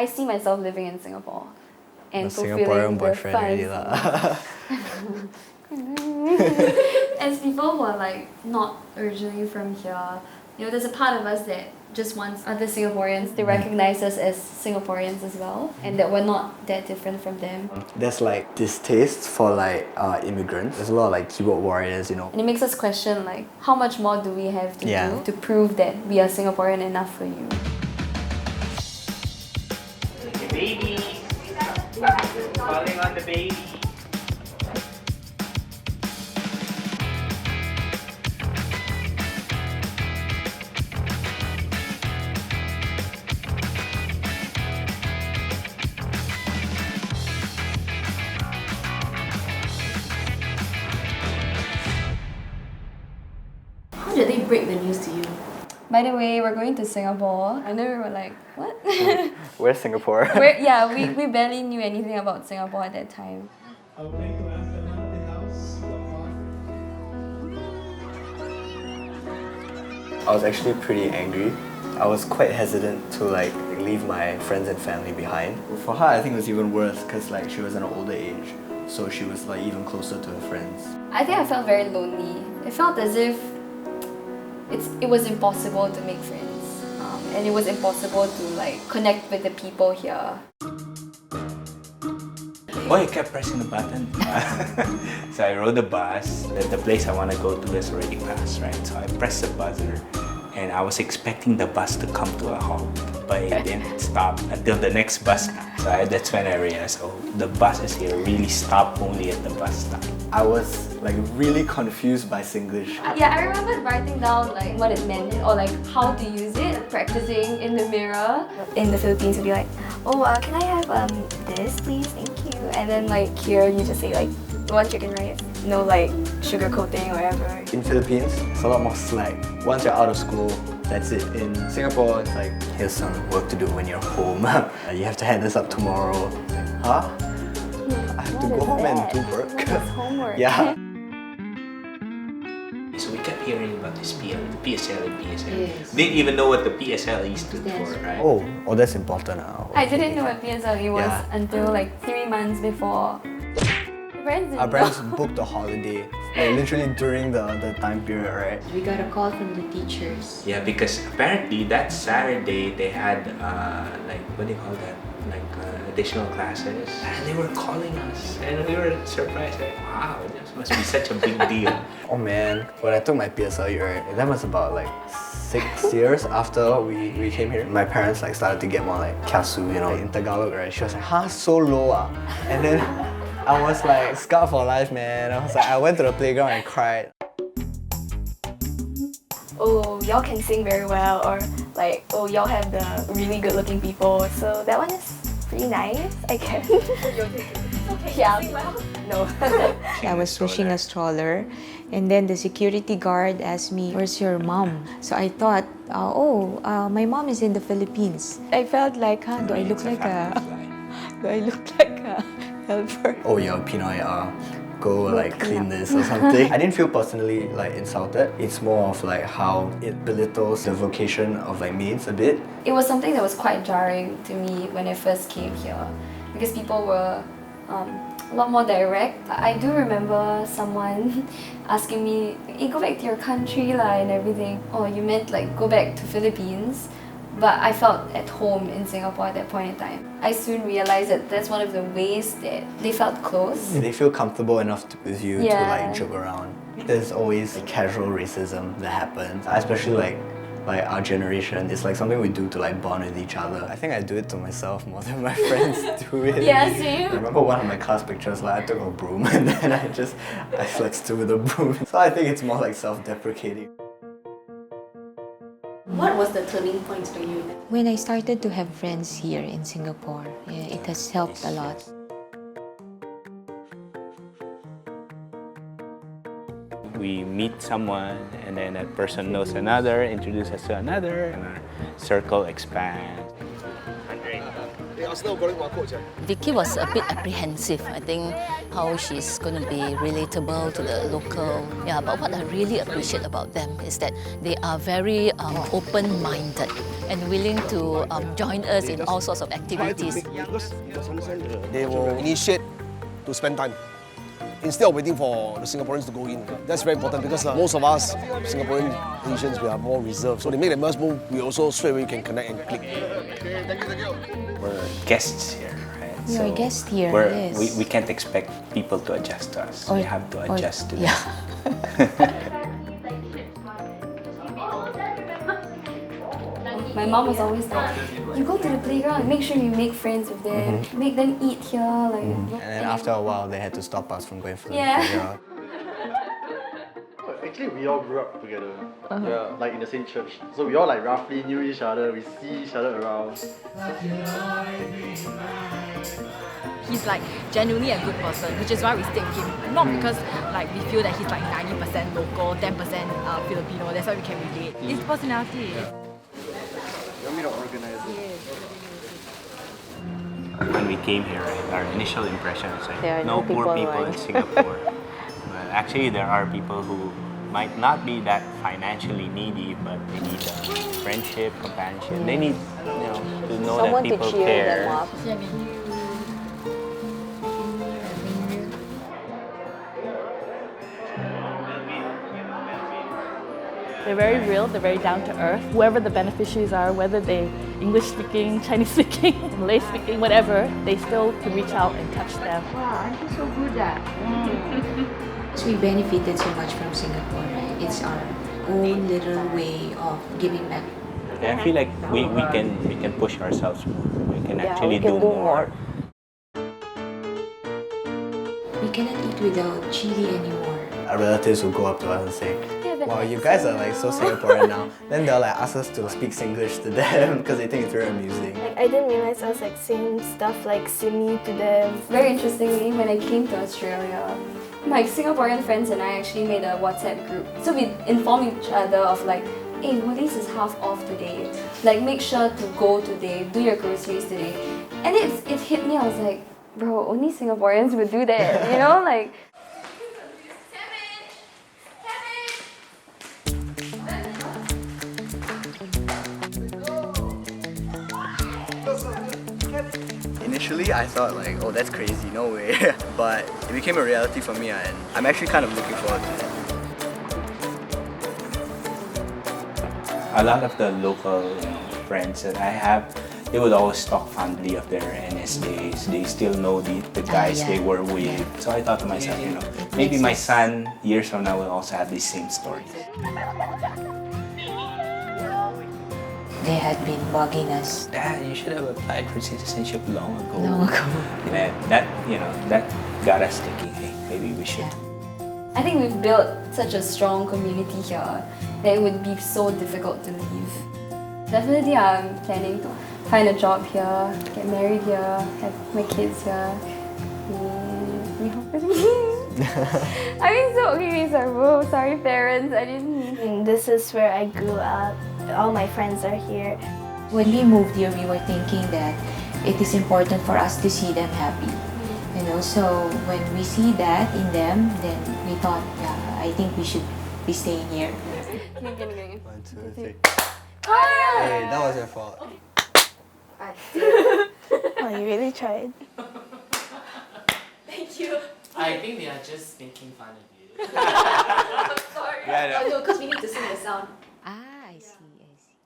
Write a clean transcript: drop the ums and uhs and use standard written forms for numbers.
I see myself living in Singapore and A fulfilling Singaporean the boyfriend already lah. As people who are like not originally from here, you know, there's a part of us that just wants other Singaporeans to recognize us as Singaporeans as well, and that we're not that different from them. There's like distaste for like immigrants. There's a lot of like keyboard warriors, you know. And it makes us question like, how much more do we have to do to prove that we are Singaporean enough for you? Baby! Calling on the baby! How did they break the news to you? By the way, we're going to Singapore. I know we were like, what? Where's Singapore? We barely knew anything about Singapore at that time. I would like to ask them about the house, the car. I was actually pretty angry. I was quite hesitant to like leave my friends and family behind. For her, I think it was even worse because like she was an older age, so she was like even closer to her friends. I think I felt very lonely. It felt as if it was impossible to make friends, and it was impossible to like connect with the people here. Oh, I kept pressing the button. So I rode the bus. The place I want to go to is already passed, right? So I pressed the buzzer and I was expecting the bus to come to a halt, but it didn't stop until the next bus stop. So that's when I realized, oh, the buses here really stop only at the bus stop. I was like really confused by Singlish. Yeah, I remember writing down like what it meant or like how to use it, practicing in the mirror. In the Philippines, you'd be like, oh, can I have this, please? Thank you. And then like here, you just say like, one chicken rice, no like sugar coating or whatever. In Philippines, it's a lot more slack. Once you're out of school, that's it. In Singapore, it's like, here's some work to do when you're home. You have to hand this up tomorrow. Like, huh? I have to go home and do work. That's homework. Yeah. So we kept hearing about this PSLE. Yes. Didn't even know what the PSLE stood for, right? Oh, that's important now. I didn't know what PSLE was until like 3 months before. Our parents booked a holiday, like literally during the time period, right? We got a call from the teachers. Yeah, because apparently that Saturday they had like, what do you call that? Like additional classes, and they were calling us, and we were surprised. Like, wow, this must be such a big deal. Oh man, when I took my PSLE, right, that was about like 6 years after we came here. My parents like started to get more like kiasu, you know, in Tagalog, right? She was like, huh, so low ah? And then I was like scarred for life, man. I was like, I went to the playground and cried. Oh, y'all can sing very well, or like, oh, y'all have the really good looking people. So that one is pretty nice, I guess. Okay, yeah, no. I was pushing a stroller, and then the security guard asked me, "Where's your mom?" So I thought, my mom is in the Philippines. I felt like, do I look like a helper? Oh, you're Pinoy, go like clean this or something. I didn't feel personally like insulted. It's more of like how it belittles the vocation of like maids a bit. It was something that was quite jarring to me when I first came here, because people were a lot more direct. I do remember someone asking me, hey, go back to your country lah and everything. Oh, you meant like go back to Philippines? But I felt at home in Singapore at that point in time. I soon realized that that's one of the ways that they felt close. They feel comfortable enough with you to Yeah. like joke around. There's always casual racism that happens, especially like our generation. It's like something we do to like bond with each other. I think I do it to myself more than my friends do it. Yeah, same. I remember one of my class pictures, like I took a broom and then I flexed it with a broom. So I think it's more like self-deprecating. What was the turning point for you? When I started to have friends here in Singapore, it has helped a lot. We meet someone, and then that person knows another, introduces us to another, and our circle expands. Vicky was a bit apprehensive. I think how she's going to be relatable to the local. Yeah, but what I really appreciate about them is that they are very open-minded and willing to join us in all sorts of activities. They will initiate to spend time instead of waiting for the Singaporeans to go in. That's very important because most of us Singaporean Asians, we are more reserved. So they make the first move, we also straight away can connect and click. We're guests here, right? You're a guest here, we're- yes. we can't expect people to adjust to us. We have to adjust to them. My mom was always like, you go to the playground, make sure you make friends with them, make them eat here. Like, And then after a while, they had to stop us from going for the Yeah. playground. Actually, we all grew up together. Yeah, like in the same church. So we all like roughly knew each other. We see each other around. He's like genuinely a good person, which is why we stick with him. Not because like we feel that he's like 90% local, 10% Filipino. That's why we can relate. His personality. You want me to organize it? When we came here, right, our initial impression was like, There are no no poor people people in around. Singapore. But actually, there are people who might not be that financially needy, but they need friendship, companionship. They need, to know Someone that to people cheer care. them up. They're very real, they're very down to earth. Whoever the beneficiaries are, whether they English speaking, Chinese speaking, Malay speaking, whatever, they still can reach out and touch them. Wow, aren't you so good at? So we benefited so much from Singapore, right? It's our own little way of giving back. And I feel like we can push ourselves more. We can actually we can do more. We cannot eat without chili anymore. Our relatives will go up to us and say, wow, you guys are like so Singaporean now. Then they'll like ask us to speak Singlish to them because they think it's very amusing. Like, I didn't realize I was like saying stuff like "simi" to them. very interestingly, when I came to Australia, my Singaporean friends and I actually made a WhatsApp group. So we inform each other of like, hey, Woolies is half off today. Like, make sure to go today, do your groceries today. And it hit me, I was like, bro, only Singaporeans would do that, you know? Like, Initially, I thought like, oh, that's crazy, no way. But it became a reality for me, and I'm actually kind of looking forward to it. A lot of the local friends that I have, they would always talk fondly of their NS days. They still know the guys they were with. So I thought to myself, maybe my son years from now will also have the same stories. They had been bugging us. Dad, you should have applied for citizenship long ago. Long ago. And that got us thinking, hey, maybe we should. I think we've built such a strong community here that it would be so difficult to leave. Definitely, I'm planning to find a job here, get married here, have my kids here. We hopefully. I mean, so okay, sorry parents, I didn't mean. And this is where I grew up. All my friends are here. When we moved here, we were thinking that it is important for us to see them happy. So when we see that in them, then we thought, yeah, I think we should be staying here. 1, 2, 3. Ah! Hey, that was your fault. Oh, you really tried. I think they are just making fun of you. Yeah, No, because we need to sing the sound.